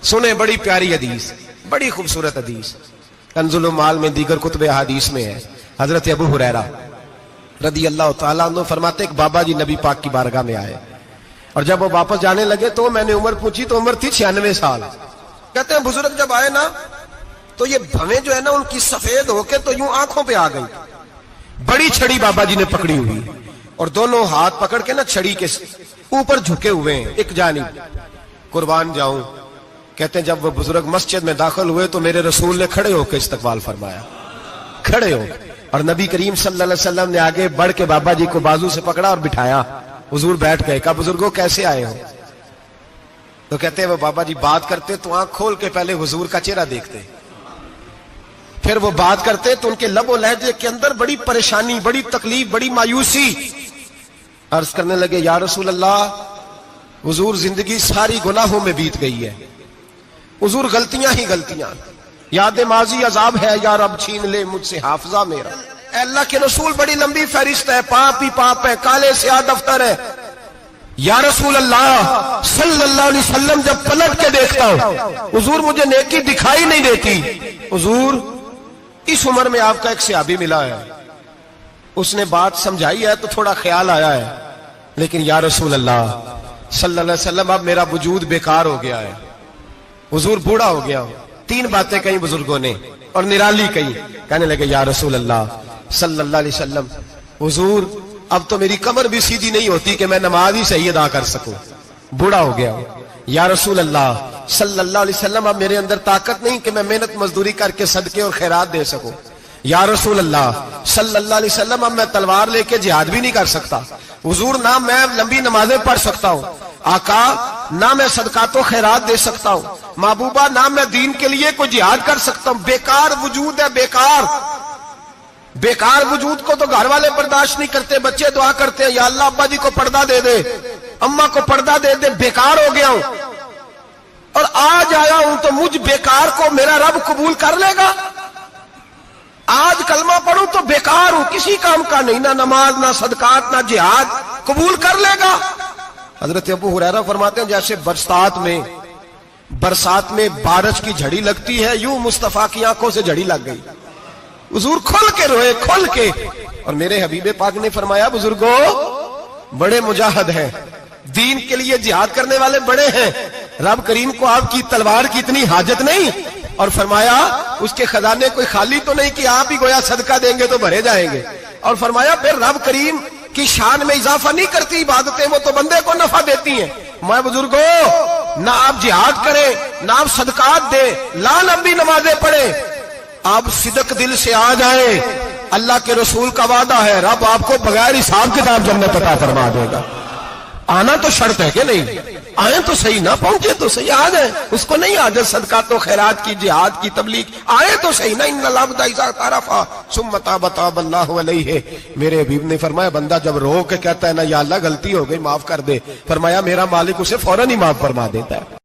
सुने बड़ी प्यारी हदीस, बड़ी खूबसूरत हदीस, कंजुल माल में दीगर कुतुब हदीस में है। हजरत अबू हुरैरा रदी अल्लाह तआला अन्हु फरमाते एक बाबा जी नबी पाक की बारगाह में आए और जब वो वापस जाने लगे तो मैंने उम्र पूछी तो उम्र थी 96 साल। कहते हैं बुजुर्ग जब आए ना तो ये भवें जो है ना उनकी सफेद होके तो यूं आंखों पे आ गई। बड़ी छड़ी बाबा जी ने पकड़ी हुई और दोनों हाथ पकड़ के ना छड़ी के ऊपर झुके हुए हैं एक जानिब। कुर्बान जाऊं, कहते हैं जब वो बुजुर्ग मस्जिद में दाखिल हुए तो मेरे रसूल ने खड़े होकर इस्तकबाल फरमाया, खड़े हो, और नबी करीम सल्लल्लाहु अलैहि वसल्लम ने आगे बढ़ के बाबा जी को बाजू से पकड़ा और बिठाया। हुजूर बैठ गए। कहा बुजुर्गों कैसे आए हो? तो कहते हैं वो बाबा जी बात करते तो आंख खोल के पहले हुजूर का चेहरा देखते, फिर वो बात करते तो उनके लबो लहजे के अंदर बड़ी परेशानी, बड़ी तकलीफ, बड़ी मायूसी। अर्ज करने लगे या रसूल अल्लाह, हुजूर जिंदगी सारी गुनाहों में बीत गई है, हुजूर गलतियां ही गलतियां, याद माजी अजाब है, यार अब छीन ले मुझसे हाफजा मेरा। अल्लाह के रसूल बड़ी लंबी फहरिस्त है, पाप ही पाप है, काले स्याह दफ्तर है। या रसूल अल्लाह सल्लल्लाहु अलैहि वसल्लम जब पलट के देखता हूं हुजूर मुझे नेकी दिखाई नहीं देती। हुजूर इस उम्र में आपका एक सहाबी मिला है, उसने बात समझाई है तो थोड़ा ख्याल आया है, लेकिन या रसूल अल्लाह सल्लल्लाहु अलैहि वसल्लम अब मेरा वजूद बेकार हो गया है, हुजूर बूढ़ा हो गया हूं। 3 बातें कही बुजुर्गों ने और निराली कही। कहने लगे या रसूल अल्लाह सल्लल्लाहु अलैहि वसल्लम, हुजूर अब तो मेरी कमर भी सीधी नहीं होती कि मैं नमाज ही सही अदा कर सकूं, बूढ़ा हो गया हूं। या रसूल अल्लाह सल्लल्लाहु अलैहि वसल्लम अब मेरे अंदर ताकत नहीं कि मैं मेहनत मजदूरी करके सदके और खैरात दे सकूं। या रसूल अल्लाह सल्लल्लाहु अलैहि वसल्लम अब मैं तलवार लेके जिहाद भी नहीं कर सकता। हुजूर ना मैं लंबी नमाजें पढ़ सकता हूं, आका ना मैं सदकातो खैरात दे सकता हूं, महबूबा ना मैं दीन के लिए कोई जिहाद कर सकता हूं। बेकार वजूद है, बेकार बेकार वजूद को तो घर वाले बर्दाश्त नहीं करते, बच्चे दुआ करते हैं या अल्लाह अब्बा जी को पर्दा दे दे, अम्मा को पर्दा दे दे, बेकार हो गया हूं और आज आया हूं तो मुझ बेकार को मेरा रब कबूल कर लेगा। आज कलमा पढ़ूं तो बेकार हूं, किसी काम का नहीं, ना नमाज ना सदकात ना जिहाद, कबूल कर लेगा। हजरत अबू हुरैरा फरमाते हैं जैसे बरसात में बारिश की झड़ी लगती है, यूं मुस्तफा की आंखों से झड़ी लग गई। हुजूर खुल के रोए, खुल के। और मेरे हबीबे पाक ने फरमाया बुजुर्गो बड़े मुजाहिद हैं, दीन के लिए जिहाद करने वाले बड़े हैं, रब करीम को आपकी तलवार की इतनी हाजत नहीं। और फरमाया उसके खजाने कोई खाली तो नहीं कि आप ही गोया सदका देंगे तो भरे जाएंगे। और फरमाया फिर रब करीम की शान में इजाफा नहीं करती इबादतें, वो तो बंदे को नफा देती हैं। मैं बुजुर्गो ना आप जिहाद करें, ना आप सदकात दे, ना लंबी नमाजें पढ़े, आप सिदक दिल से आ जाए, अल्लाह के रसूल का वादा है रब आपको बगैर हिसाब किताब जन्नत अता फरमा देगा। आना तो शर्त है कि नहीं, आए तो सही, ना पहुंचे तो सही, आ जाए, उसको नहीं आदत सदका तो खैरात की, जिहाद की, तबलीग, आए तो सही ना। मेरे हबीब ने फरमाया बंदा जब रो के कहता है ना या अल्लाह गलती हो गई माफ कर दे, फरमाया मेरा मालिक उसे फौरन ही माफ फरमा देता है।